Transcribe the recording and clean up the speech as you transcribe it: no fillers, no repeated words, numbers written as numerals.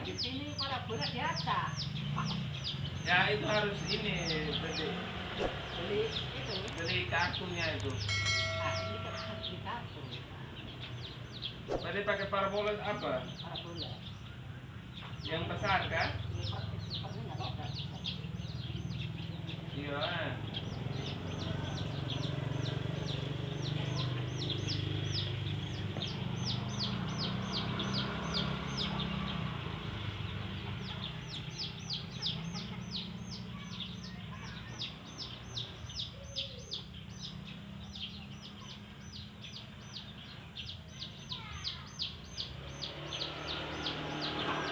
Di sini para bola biasa. Ya itu harus ini Beli itu. beli kartunya itu. Ah, ini kan harus di kartu. Tadi pakai parabola apa? Para bola. Yang besar kan? Ini sepertinya nggak bisa. Iya.